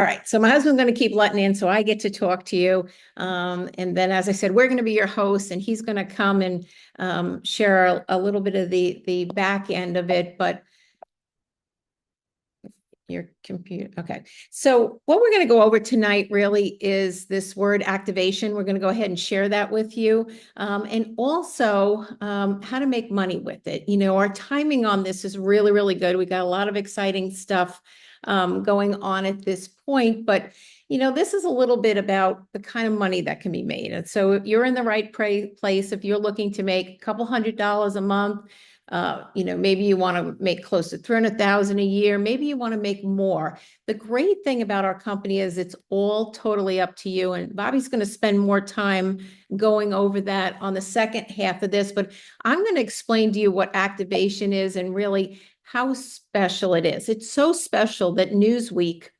All right, so my husband's going to keep letting in, so I get to talk to you. And then, as I said, we're going to be your host, and he's going to come and share a little bit of the back end of it. But your computer, okay. So what we're going to go over tonight really is this word activation. We're going to go ahead and share that with you, and also how to make money with it. You know, our timing on this is really, really good. We got a lot of exciting stuff going on at this point, but you know, this is a little bit about the kind of money that can be made. And so if you're in the right place, if you're looking to make a couple $100s a month, you know, maybe you want to make close to 300,000 a year. Maybe you want to make more. The great thing about our company is it's all totally up to you. And Bobby's going to spend more time going over that on the second half of this, but I'm going to explain to you what activation is and really how special it is. It's so special that Newsweek,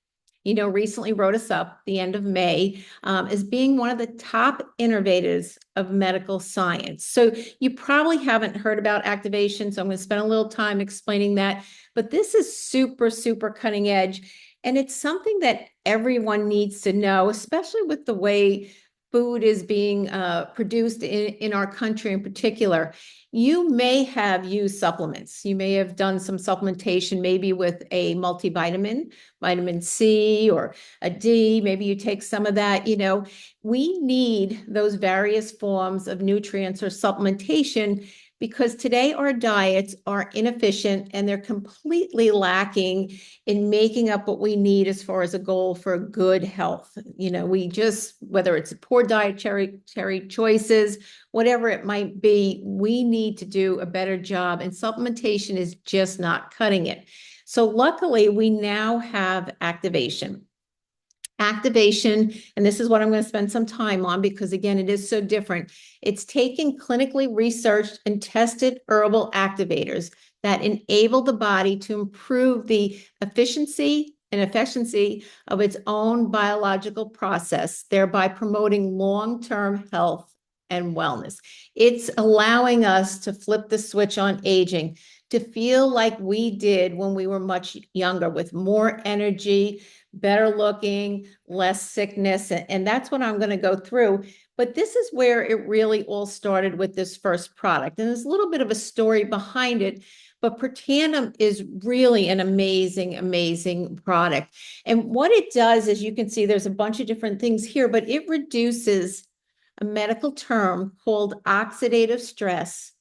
you know, recently wrote us up the end of May as being one of the top innovators of medical science. So you probably haven't heard about activation, so I'm going to spend a little time explaining that. But this is super, super cutting edge. And it's something that everyone needs to know, especially with the way food is being produced in our country in particular. You may have used supplements. You may have done some supplementation, maybe with a multivitamin, vitamin C or a D. Maybe you take some of that. You know, we need those various forms of nutrients or supplementation because today our diets are inefficient and they're completely lacking in making up what we need as far as a goal for good health. You know, we just, whether it's poor dietary choices, whatever it might be, we need to do a better job, and supplementation is just not cutting it. So luckily, we now have activation. Activation, and this is what I'm going to spend some time on because, again, it is so different. It's taking clinically researched and tested herbal activators that enable the body to improve the efficiency of its own biological process, thereby promoting long-term health and wellness. It's allowing us to flip the switch on aging, to feel like we did when we were much younger, with more energy, better looking, less sickness. And that's what I'm going to go through. But this is where it really all started with this first product. And there's a little bit of a story behind it. But Protandim is really an amazing, amazing product. And what it does is, you can see there's a bunch of different things here, but it reduces a medical term called oxidative stress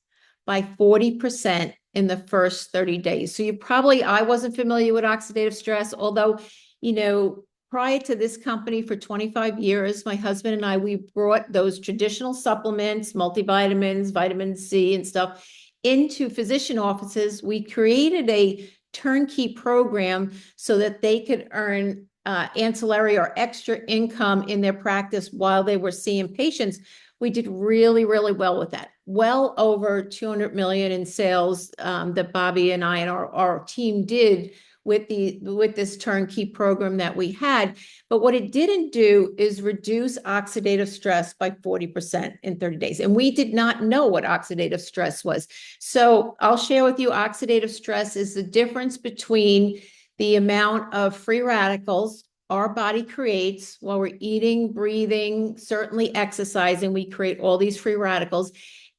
by 40% in the first 30 days. So I wasn't familiar with oxidative stress, although, you know, prior to this company for 25 years, my husband and I, we brought those traditional supplements, multivitamins, vitamin C and stuff into physician offices. We created a turnkey program so that they could earn ancillary or extra income in their practice while they were seeing patients. We did really, really well with that. Well over 200 million in sales that Bobby and I and our team did with this turnkey program that we had. But what it didn't do is reduce oxidative stress by 40% in 30 days. And we did not know what oxidative stress was. So I'll share with you, oxidative stress is the difference between the amount of free radicals our body creates while we're eating, breathing, certainly exercising. We create all these free radicals,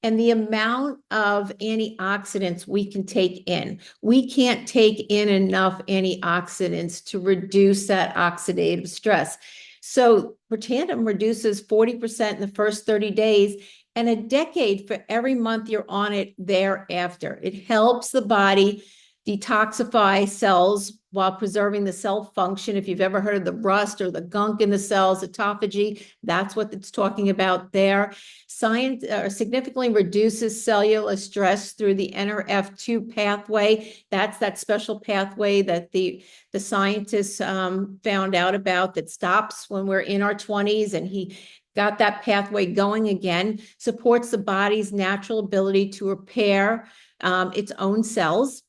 and the amount of antioxidants we can take in. We can't take in enough antioxidants to reduce that oxidative stress. So Protandim reduces 40% in the first 30 days and a decade for every month you're on it thereafter. It helps the body detoxify cells while preserving the cell function. If you've ever heard of the rust or the gunk in the cells, autophagy, that's what it's talking about there. Science significantly reduces cellular stress through the NRF2 pathway. That's that special pathway that the scientists found out about that stops when we're in our 20s, and he got that pathway going again, supports the body's natural ability to repair its own cells,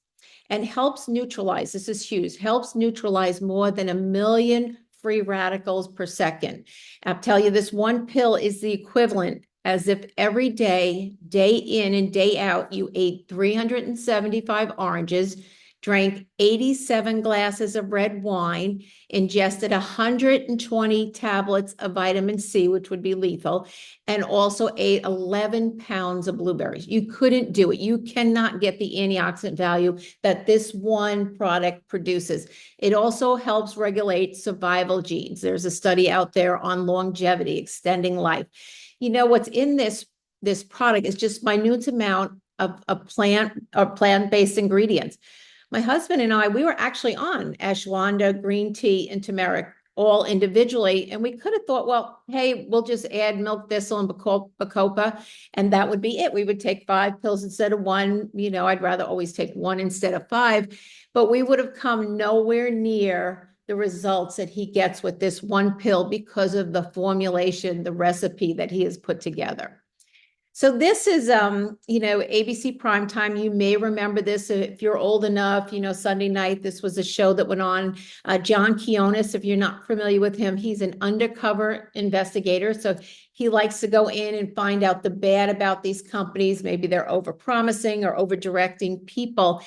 and helps neutralize, this is huge, helps neutralize more than 1 million free radicals per second. I'll tell you, this one pill is the equivalent as if every day, day in and day out, you ate 375 oranges, drank 87 glasses of red wine, ingested 120 tablets of vitamin C, which would be lethal, and also ate 11 pounds of blueberries. You couldn't do it. You cannot get the antioxidant value that this one product produces. It also helps regulate survival genes. There's a study out there on longevity, extending life. You know, what's in this product is just minute amount of plant-based ingredients. My husband and I, we were actually on ashwagandha, green tea, and turmeric all individually. And we could have thought, well, hey, we'll just add milk thistle and bacopa, and that would be it. We would take 5 pills instead of 1. You know, I'd rather always take 1 instead of 5, but we would have come nowhere near the results that he gets with this 1 pill because of the formulation, the recipe that he has put together. So this is, ABC Primetime. You may remember this if you're old enough. Sunday night, this was a show that went on. John Quinones, if you're not familiar with him, he's an undercover investigator. So he likes to go in and find out the bad about these companies. Maybe they're over-promising or over-directing people.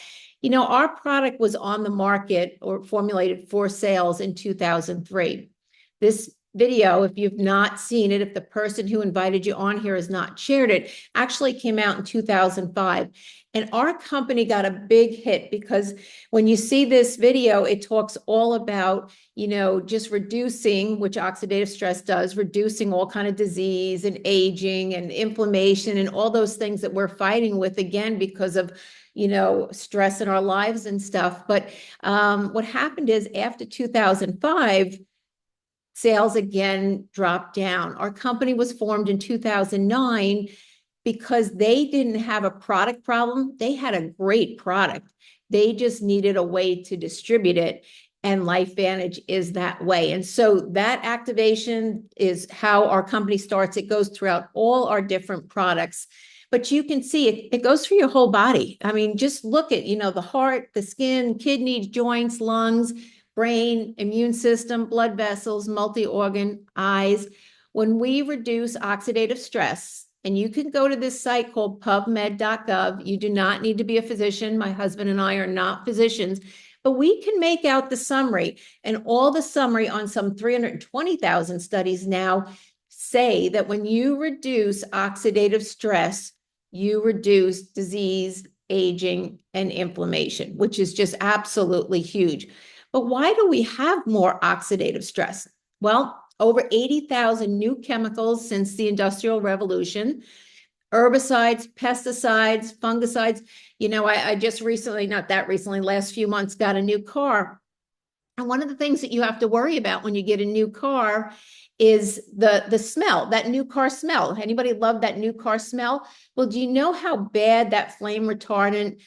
Our product was on the market or formulated for sales in 2003. This video, if you've not seen it, if the person who invited you on here has not shared it, actually came out in 2005. And our company got a big hit because when you see this video, it talks all about, just reducing, which oxidative stress does, reducing all kind of disease and aging and inflammation and all those things that we're fighting with, again, because of stress in our lives and stuff. But what happened is after 2005, sales again dropped down. Our company was formed in 2009 because they didn't have a product problem. They had a great product. They just needed a way to distribute it. And LifeVantage is that way. And so that activation is how our company starts. It goes throughout all our different products. But you can see it goes through your whole body. I mean, just look at, the heart, the skin, kidneys, joints, lungs, brain, immune system, blood vessels, multi-organ, eyes. When we reduce oxidative stress, and you can go to this site called pubmed.gov. You do not need to be a physician. My husband and I are not physicians, but we can make out the summary, and all the summary on some 320,000 studies now say that when you reduce oxidative stress, you reduce disease, aging, and inflammation, which is just absolutely huge. But why do we have more oxidative stress? Well, over 80,000 new chemicals since the Industrial Revolution, herbicides, pesticides, fungicides. I just recently, not that recently, last few months, got a new car. And one of the things that you have to worry about when you get a new car is the smell, that new car smell. Anybody love that new car smell? Well, do you know how bad that flame retardant,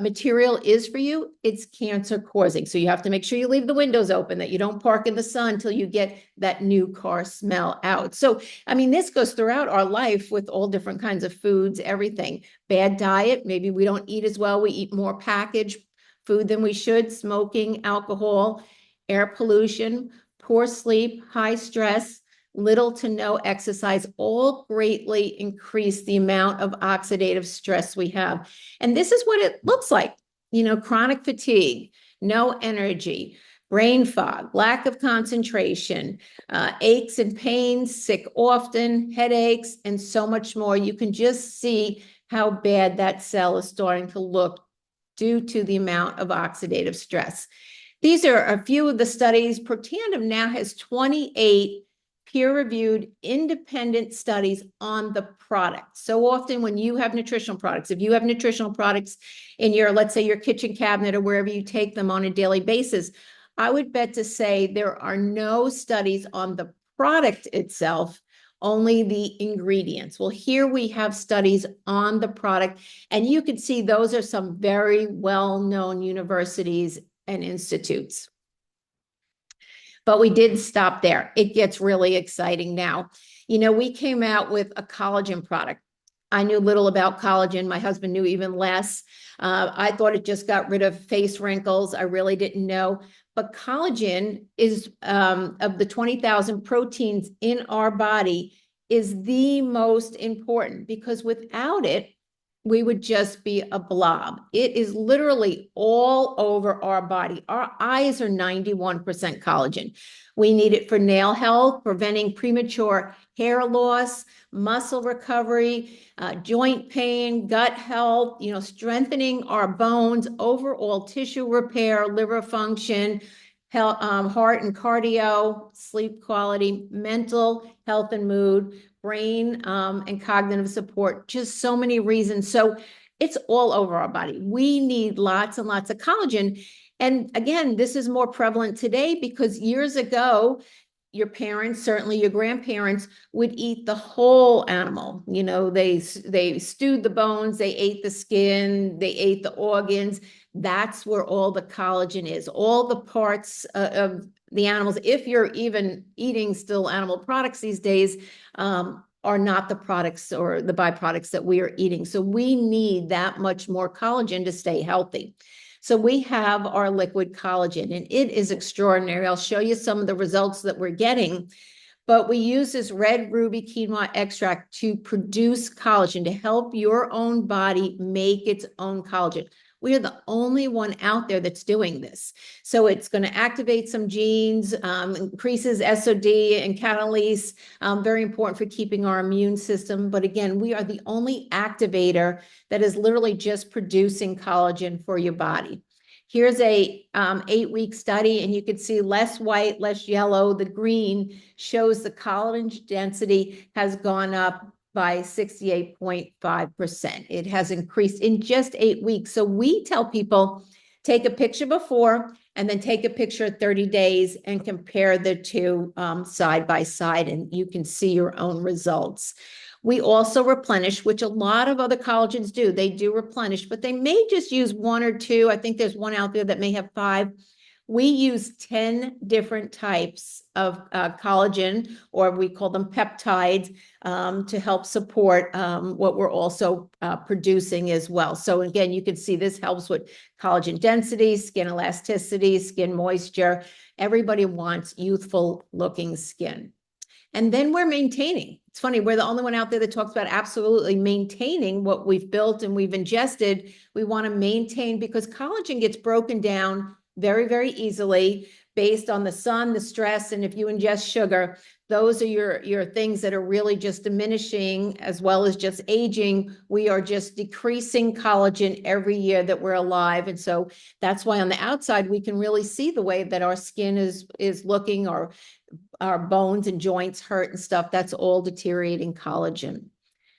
material is for you? It's cancer causing. So you have to make sure you leave the windows open, that you don't park in the sun until you get that new car smell out. So, this goes throughout our life with all different kinds of foods, everything. Bad diet, maybe we don't eat as well. We eat more packaged food than we should, smoking, alcohol, air pollution, poor sleep, high stress, little to no exercise, all greatly increase the amount of oxidative stress we have. And this is what it looks like, chronic fatigue, no energy, brain fog, lack of concentration, aches and pains, sick often, headaches, and so much more. You can just see how bad that cell is starting to look due to the amount of oxidative stress. These are a few of the studies. Protandim now has 28 peer-reviewed independent studies on the product. So often when you have nutritional products, if you have nutritional products in your, let's say, your kitchen cabinet or wherever you take them on a daily basis, I would bet to say there are no studies on the product itself, only the ingredients. Well, here we have studies on the product, and you can see those are some very well-known universities and institutes. But we didn't stop there. It gets really exciting now. We came out with a collagen product. I knew little about collagen. My husband knew even less. I thought it just got rid of face wrinkles. I really didn't know. But collagen is, of the 20,000 proteins in our body, is the most important, because without it, we would just be a blob. It is literally all over our body. Our eyes are 91% collagen. We need it for nail health, preventing premature hair loss, muscle recovery, joint pain, gut health, strengthening our bones, overall tissue repair, liver function, health, heart and cardio, sleep quality, mental health and mood, brain and cognitive support, just so many reasons. So it's all over our body. We need lots and lots of collagen. And again, this is more prevalent today because years ago, your parents, certainly your grandparents, would eat the whole animal. They stewed the bones, they ate the skin, they ate the organs. That's where all the collagen is, all the parts of the animals. If you're even eating still animal products these days, are not the products or the byproducts that we are eating. So we need that much more collagen to stay healthy. So we have our liquid collagen, and it is extraordinary. I'll show you some of the results that we're getting. But we use this red ruby quinoa extract to produce collagen, to help your own body make its own collagen. We are the only one out there that's doing this. So it's going to activate some genes, increases SOD and catalase, very important for keeping our immune system. But again, we are the only activator that is literally just producing collagen for your body. Here's a 8-week study, and you can see less white, less yellow. The green shows the collagen density has gone up by 68.5%. It has increased in just 8 weeks. So we tell people, take a picture before and then take a picture at 30 days and compare the two side by side, and you can see your own results. We also replenish, which a lot of other collagens do. They do replenish, but they may just use 1 or 2. I think there's one out there that may have 5. We use 10 different types of collagen, or we call them peptides, to help support what we're also producing as well. So again, you can see this helps with collagen density, skin elasticity, skin moisture. Everybody wants youthful looking skin. And then we're maintaining. It's funny, we're the only one out there that talks about absolutely maintaining what we've built and we've ingested. We want to maintain, because collagen gets broken down very, very easily based on the sun, the stress, and if you ingest sugar, those are your things that are really just diminishing as well as just aging. We are just decreasing collagen every year that we're alive. And so that's why on the outside, we can really see the way that our skin is looking, or our bones and joints hurt and stuff. That's all deteriorating collagen.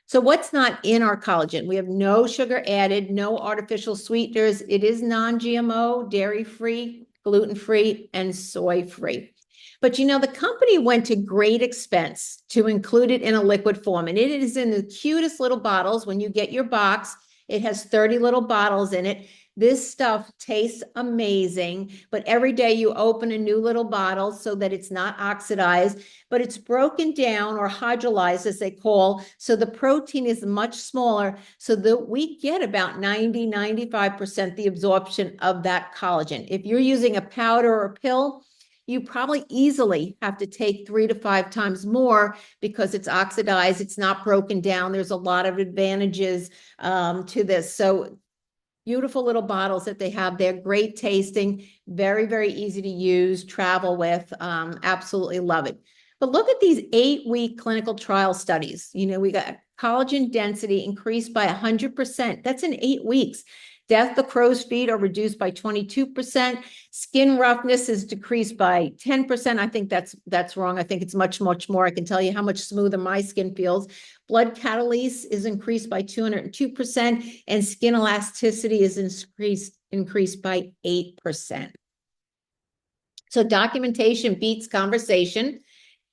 So what's not in our collagen? We have no sugar added, no artificial sweeteners. It is non-GMO, dairy-free, gluten-free, and soy-free. But the company went to great expense to include it in a liquid form. And it is in the cutest little bottles. When you get your box, it has 30 little bottles in it. This stuff tastes amazing, but every day you open a new little bottle so that it's not oxidized, but it's broken down or hydrolyzed, as they call, so the protein is much smaller, so that we get about 90–95% the absorption of that collagen. If you're using a powder or a pill, you probably easily have to take 3 to 5 times more because it's oxidized, it's not broken down. There's a lot of advantages to this. So beautiful little bottles that they have. They're great tasting, very, very easy to use, travel with, absolutely love it. But look at these 8-week clinical trial studies. We got collagen density increased by 100%. That's in 8 weeks. Death of crow's feet are reduced by 22%. Skin roughness is decreased by 10%. I think that's wrong. I think it's much, much more. I can tell you how much smoother my skin feels. Blood catalase is increased by 202%, and skin elasticity is increased by 8%. So documentation beats conversation.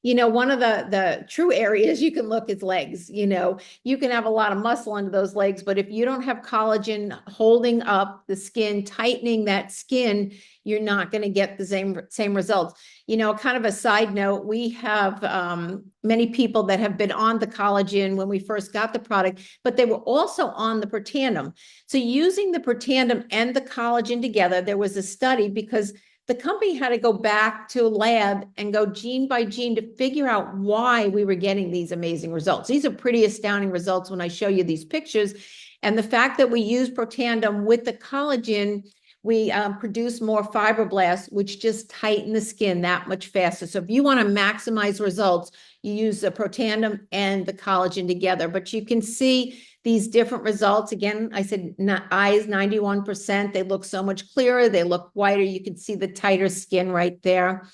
One of the true areas you can look is legs. You can have a lot of muscle under those legs, but if you don't have collagen holding up the skin, tightening that skin, you're not going to get the same results. Kind of a side note, we have many people that have been on the collagen when we first got the product, but they were also on the Protandim. So using the Protandim and the collagen together, there was a study, because the company had to go back to a lab and go gene by gene to figure out why we were getting these amazing results. These are pretty astounding results when I show you these pictures. And the fact that we use Protandim with the collagen, we produce more fibroblasts, which just tighten the skin that much faster. So if you want to maximize results, you use the Protandim and the collagen together. But you can see these different results. Again, I said eyes 91%. They look so much clearer. They look whiter. You can see the tighter skin right there.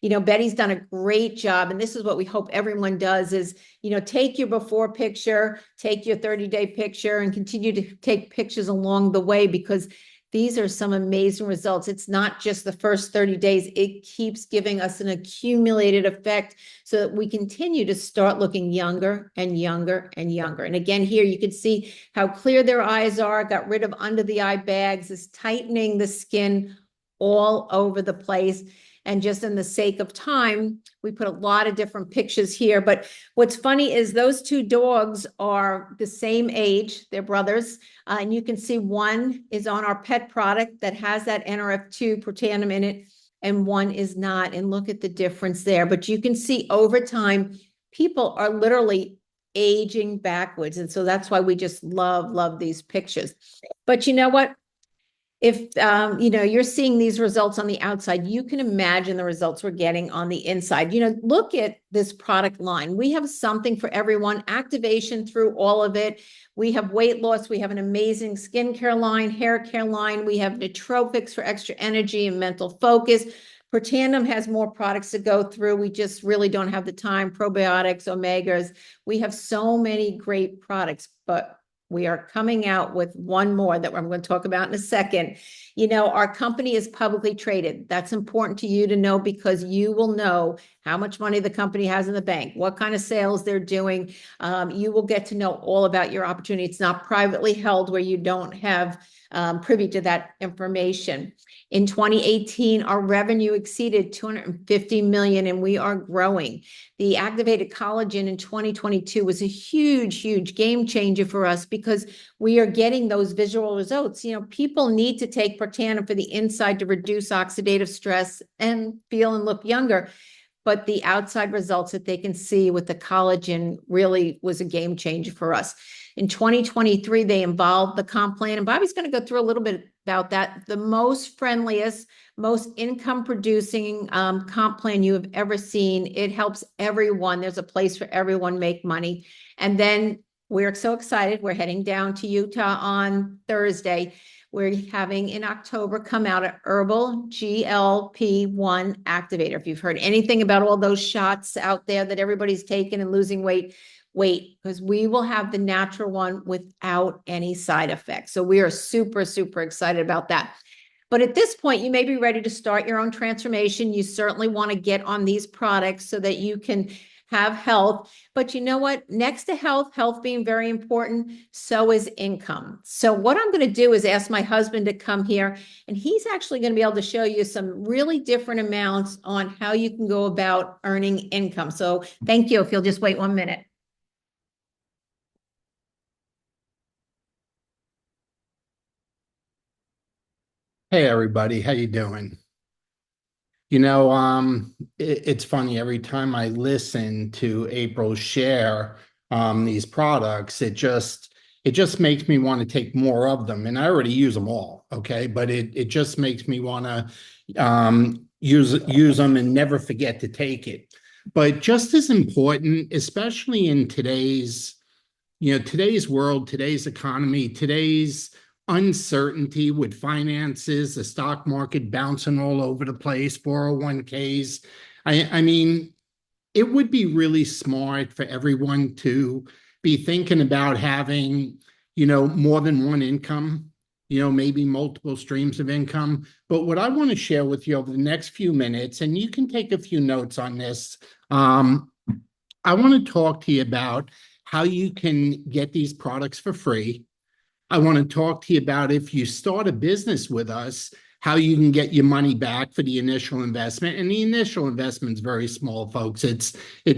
You know, Betty's done a great job. And this is what we hope everyone does is, you know, take your before picture, take your 30-day picture and continue to take pictures along the way, because these are some amazing results. It's not just the first 30 days. It keeps giving us an accumulated effect so that we continue to start looking younger and younger and younger. And again, here you can see how clear their eyes are, got rid of under the eye bags, is tightening the skin all over the place. And just in the sake of time, we put a lot of different pictures here. But what's funny is those two dogs are the same age. They're brothers. And you can see one is on our pet product that has that NRF2 Protandim in it, and one is not. And look at the difference there. But you can see over time, people are literally aging backwards. And so that's why we just love these pictures. But you know what? If you know, you're seeing these results on the outside, you can imagine the results we're getting on the inside. You know, look at this product line. We have something for everyone, activation through all of it. We have weight loss. We have an amazing skincare line, hair care line. We have nootropics for extra energy and mental focus. Protandim has more products to go through. We just really don't have the time. Probiotics, omegas. We have so many great products, but we are coming out with one more that I'm going to talk about in a second. You know, our company is publicly traded. That's important to you to know, because you will know how much money the company has in the bank, what kind of sales they're doing. You will get to know all about your opportunity. It's not privately held where you don't have privy to that information. In 2018, our revenue exceeded 250 million, and we are growing. The activated collagen in 2022 was a huge game changer for us, because we are getting those visual results. You know, people need to take Protandim for the inside to reduce oxidative stress and feel and look younger. But the outside results that they can see with the collagen really was a game changer for us. In 2023, they involved the comp plan, and Bobby's going to go through a little bit about that. The most friendliest, most income producing comp plan you have ever seen. It helps everyone. There's a place for everyone, make money. And then we're so excited. We're heading down to Utah on Thursday. We're having in October come out an herbal GLP-1 activator. If you've heard anything about all those shots out there that everybody's taking and losing weight, wait, because we will have the natural one without any side effects. So we are super excited about that. But at this point, you may be ready to start your own transformation. You certainly want to get on these products so that you can have health. But you know what? Next to health being very important, so is income. So what I'm going to do is ask my husband to come here, and he's actually going to be able to show you some really different amounts on how you can go about earning income. So thank you. If you'll just wait 1 minute. Hey everybody, how you doing? You know, it's funny, every time I listen to April share these products, it just makes me want to take more of them. And I already use them all, okay? But it just makes me want to use them and never forget to take it. But just as important, especially in today's world, today's economy, today's uncertainty with finances, the stock market bouncing all over the place, 401ks. I mean, it would be really smart for everyone to be thinking about having, more than one income, maybe multiple streams of income. But what I want to share with you over the next few minutes, and you can take a few notes on this, I want to talk to you about how you can get these products for free. I want to talk to you about, if you start a business with us, how you can get your money back for the initial investment. And the initial investment is very small, folks. It's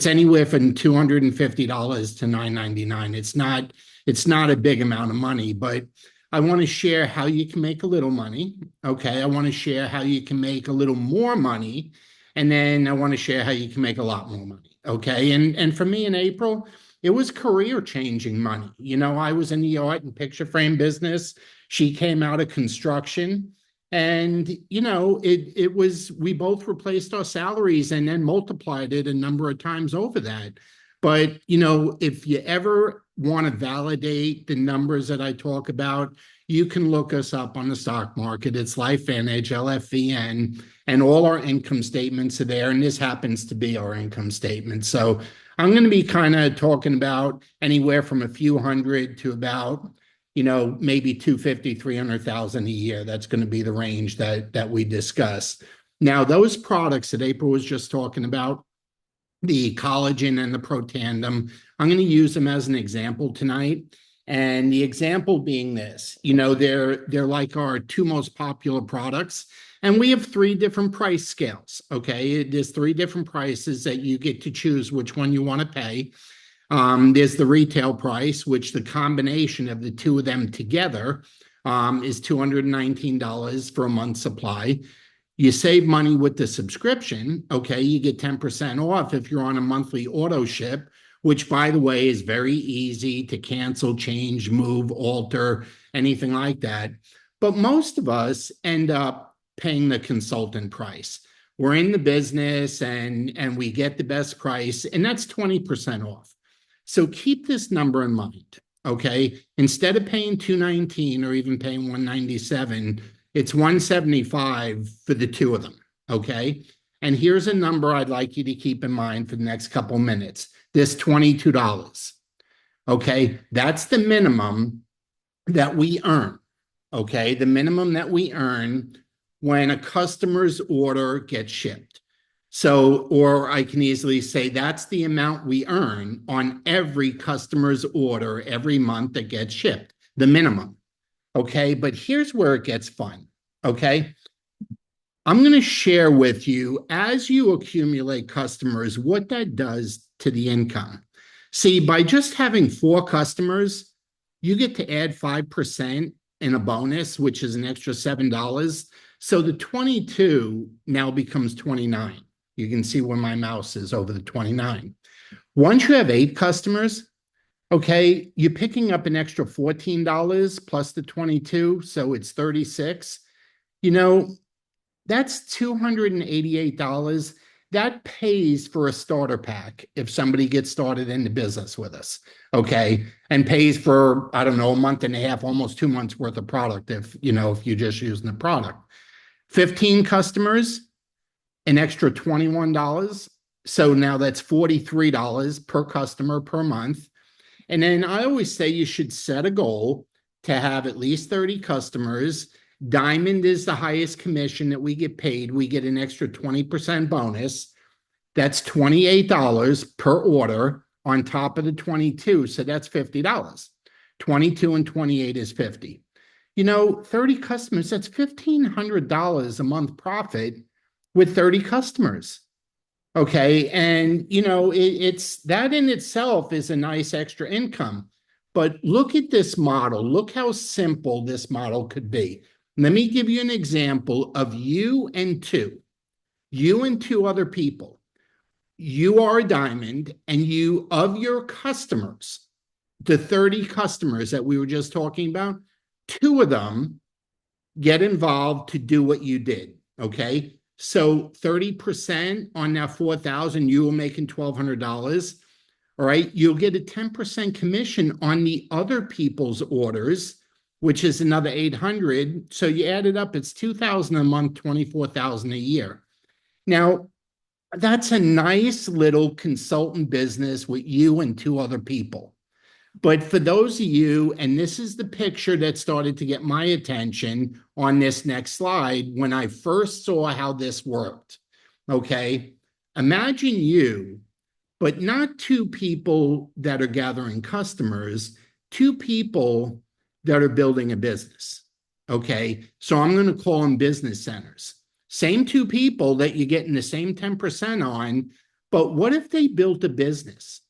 anywhere from $250 to $999. It's not a big amount of money, but I want to share how you can make a little money. Okay. I want to share how you can make a little more money. And then I want to share how you can make a lot more money. Okay. And for me in April, it was career changing money. You know, I was in the art and picture frame business. She came out of construction. And, you know, it was, we both replaced our salaries and then multiplied it a number of times over that. But, you know, if you ever want to validate the numbers that I talk about, you can look us up on the stock market. It's LifeVantage, LFVN, and all our income statements are there. And this happens to be our income statement. So I'm going to be kind of talking about anywhere from a few hundred to about, you know, maybe 250, 300,000 a year. That's going to be the range that we discuss. Now, those products that April was just talking about, the collagen and the protandem, I'm going to use them as an example tonight. And the example being this, you know, they're like our two most popular products. And we have three different price scales. Okay. There's three different prices that you get to choose which one you want to pay. There's the retail price, which the combination of the two of them together is $219 for a month's supply. You save money with the subscription. Okay, you get 10% off if you're on a monthly auto ship, which, by the way, is very easy to cancel, change, move, alter, anything like that. But most of us end up paying the consultant price. We're in the business and we get the best price, and that's 20% off. So keep this number in mind, okay? Instead of paying $219 or even paying $197, it's $175 for the two of them, okay? And here's a number I'd like you to keep in mind for the next couple minutes. This $22, okay? That's the minimum that we earn, okay? The minimum that we earn when a customer's order gets shipped. So, or I can easily say that's the amount we earn on every customer's order every month that gets shipped, the minimum. Okay, but here's where it gets fun. Okay, I'm going to share with you as you accumulate customers what that does to the income. See, by just having 4 customers, you get to add 5% in a bonus, which is an extra $7. So the 22 now becomes 29. You can see where my mouse is over the 29. Once you have 8 customers, okay, you're picking up an extra $14 plus the 22, so it's 36. You know, that's $288. That pays for a starter pack if somebody gets started in the business with us, okay, and pays for, I don't know, a month and a half, almost 2 months worth of product if, you know, if you're just using the product. 15 customers, an extra $21. So now that's $43 per customer per month. And then I always say you should set a goal to have at least 30 customers. Diamond is the highest commission that we get paid. We get an extra 20% bonus. That's $28 per order on top of the 22. So that's $50. 22 and 28 is 50. You know, 30 customers, that's $1,500 a month profit with 30 customers. Okay. And, you know, it's that in itself is a nice extra income. But look at this model. Look how simple this model could be. Let me give you an example of you and two other people. You are a diamond, and you, of your customers, the 30 customers that we were just talking about, 2 of them get involved to do what you did. Okay. So 30% on that 4,000, you were making $1,200. All right. You'll get a 10% commission on the other people's orders, which is another 800. So you add it up, it's 2,000 a month, 24,000 a year. Now, that's a nice little consultant business with you and 2 other people. But for those of you, and this is the picture that started to get my attention on this next slide when I first saw how this worked. Okay, imagine you, but not 2 people that are gathering customers, 2 people that are building a business. Okay, so I'm going to call them business centers. Same 2 people that you're getting the same 10% on, but what if they built a business?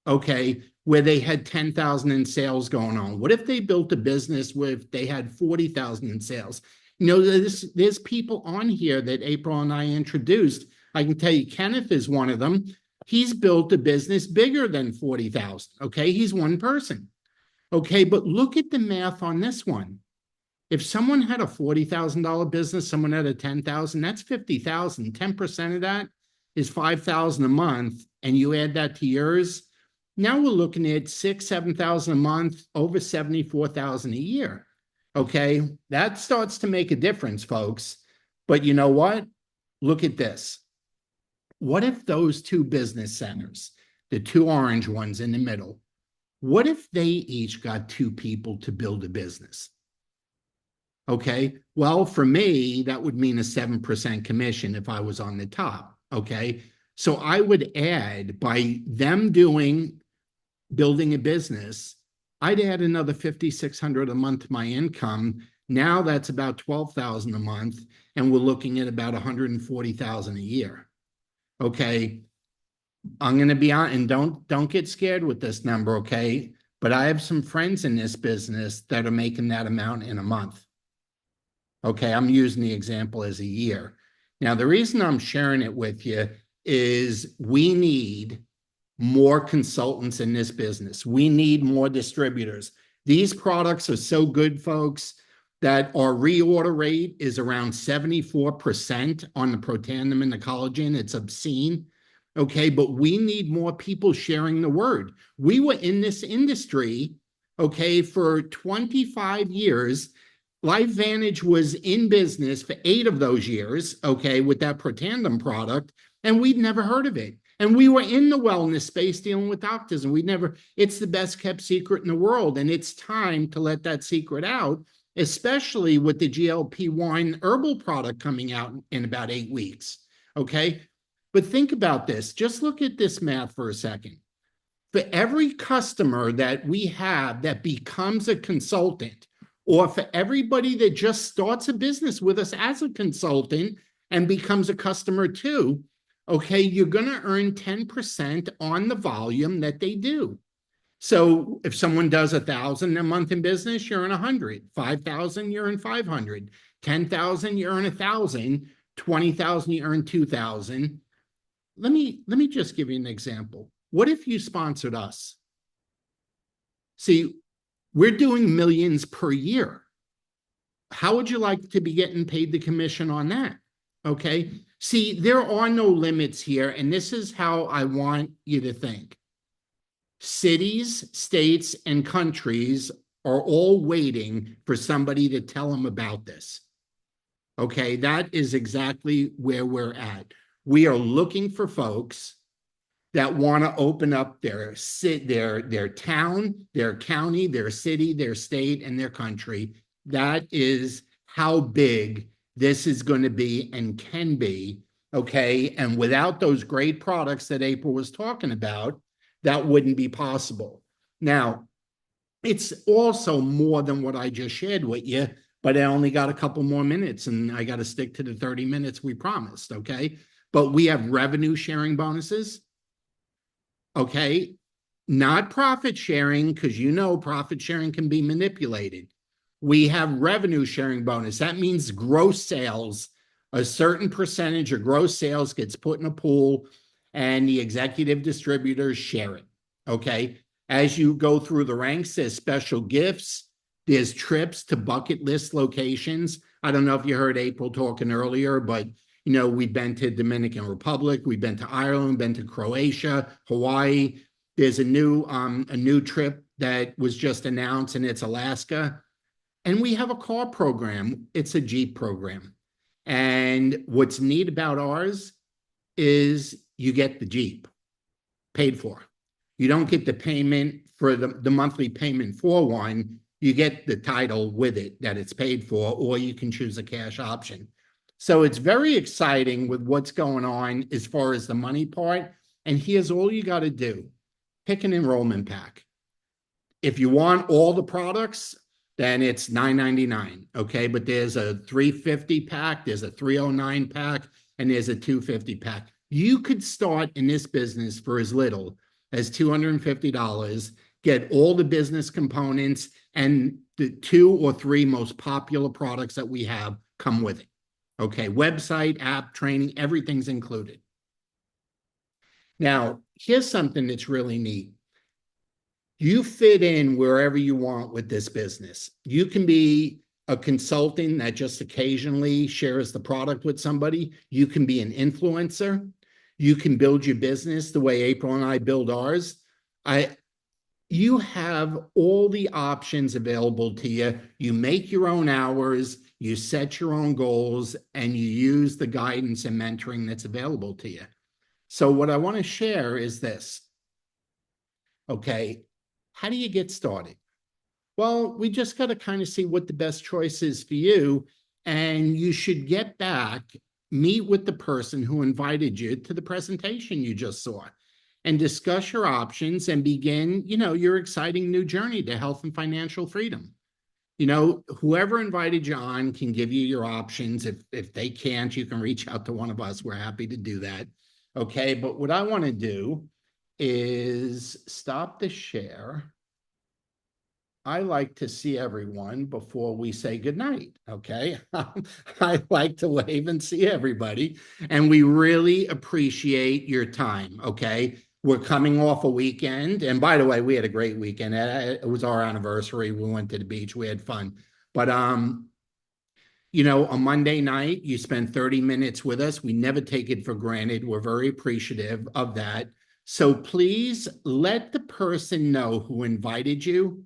Okay, where they had 10,000 in sales going on? What if they built a business where they had 40,000 in sales? You know, there's people on here that April and I introduced. I can tell you Kenneth is one of them. He's built a business bigger than 40,000. Okay. He's one person. Okay. But look at the math on this one. If someone had a $40,000 business, someone had a 10,000, that's 50,000. 10% of that is 5,000 a month. And you add that to yours. Now we're looking at 7,000 a month, over 74,000 a year. Okay. That starts to make a difference, folks. But you know what? Look at this. What if those two business centers, the two orange ones in the middle, what if they each got two people to build a business? Okay. Well, for me, that would mean a 7% commission if I was on the top. Okay. So I would add, by them building a business, I'd add another 5,600 a month to my income. Now that's about 12,000 a month, and we're looking at about 140,000 a year. Okay. I'm going to be on, and don't get scared with this number. Okay. But I have some friends in this business that are making that amount in a month. Okay. I'm using the example as a year. Now, the reason I'm sharing it with you is we need more consultants in this business. We need more distributors. These products are so good, folks, that our reorder rate is around 74% on the Protandim and the collagen. It's obscene. Okay, but we need more people sharing the word. We were in this industry, okay, for 25 years. LifeVantage was in business for 8 of those years, okay, with that Protandim product, and we'd never heard of it. And we were in the wellness space dealing with doctors, and it's the best kept secret in the world. And it's time to let that secret out, especially with the GLP-1 herbal product coming out in about 8 weeks. Okay. But think about this. Just look at this math for a second. For every customer that we have that becomes a consultant, or for everybody that just starts a business with us as a consultant and becomes a customer too, okay, you're going to earn 10% on the volume that they do. So if someone does 1,000 a month in business, you're in 100. 5,000, you're in 500. 10,000, you earn 1,000. 20,000, you earn 2,000. Let me just give you an example. What if you sponsored us? See, we're doing millions per year. How would you like to be getting paid the commission on that? Okay. See, there are no limits here, and this is how I want you to think. Cities, states, and countries are all waiting for somebody to tell them about this. Okay, that is exactly where we're at. We are looking for folks that want to open up their town, their county, their city, their state, and their country. That is how big this is going to be and can be. Okay, and without those great products that April was talking about, that wouldn't be possible. Now, it's also more than what I just shared with you, but I only got a couple more minutes, and I got to stick to the 30 minutes we promised. Okay, but we have revenue sharing bonuses. Okay, not profit sharing, because profit sharing can be manipulated. We have revenue sharing bonus. That means gross sales. A certain percentage of gross sales gets put in a pool, and the executive distributors share it. Okay, as you go through the ranks, there's special gifts. There's trips to bucket list locations. I don't know if you heard April talking earlier, but we've been to Dominican Republic, we've been to Ireland, been to Croatia, Hawaii. There's a new trip that was just announced, and it's Alaska. And we have a car program. It's a Jeep program. And what's neat about ours is you get the Jeep paid for. You don't get the payment for the monthly payment for one. You get the title with it that it's paid for, or you can choose a cash option. So it's very exciting with what's going on as far as the money part. And here's all you got to do. Pick an enrollment pack. If you want all the products, then it's $9.99. Okay, but there's a $350 pack, there's a $309 pack, and there's a $250 pack. You could start in this business for as little as $250, get all the business components, and the 2 or 3 most popular products that we have come with it. Okay, website, app, training, everything's included. Now, here's something that's really neat. You fit in wherever you want with this business. You can be a consultant that just occasionally shares the product with somebody. You can be an influencer. You can build your business the way April and I build ours. You have all the options available to you. You make your own hours, you set your own goals, and you use the guidance and mentoring that's available to you. So what I want to share is this. Okay, how do you get started? Well, we just got to kind of see what the best choice is for you. And you should get back, meet with the person who invited you to the presentation you just saw and discuss your options and begin, your exciting new journey to health and financial freedom. Whoever invited you on can give you your options. If they can't, you can reach out to one of us. We're happy to do that. Okay, but what I want to do is stop the share. I like to see everyone before we say goodnight, okay? I like to wave and see everybody, and we really appreciate your time, okay? We're coming off a weekend, and by the way, we had a great weekend. It was our anniversary. We went to the beach. We had fun. But, a Monday night, you spend 30 minutes with us. We never take it for granted. We're very appreciative of that. So please let the person know who invited you.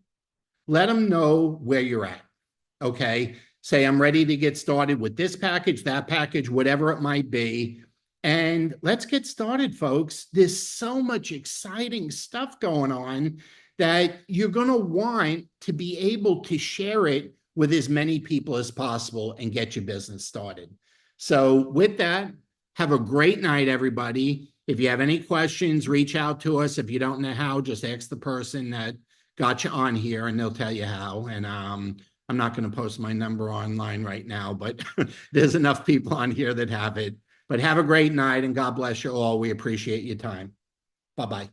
Let them know where you're at, okay? Say, I'm ready to get started with this package, that package, whatever it might be. And let's get started, folks. There's so much exciting stuff going on that you're going to want to be able to share it with as many people as possible and get your business started. So with that, have a great night, everybody. If you have any questions, reach out to us. If you don't know how, just ask the person that got you on here and they'll tell you how. And I'm not going to post my number online right now, but there's enough people on here that have it. But have a great night and God bless you all. We appreciate your time. Bye-bye.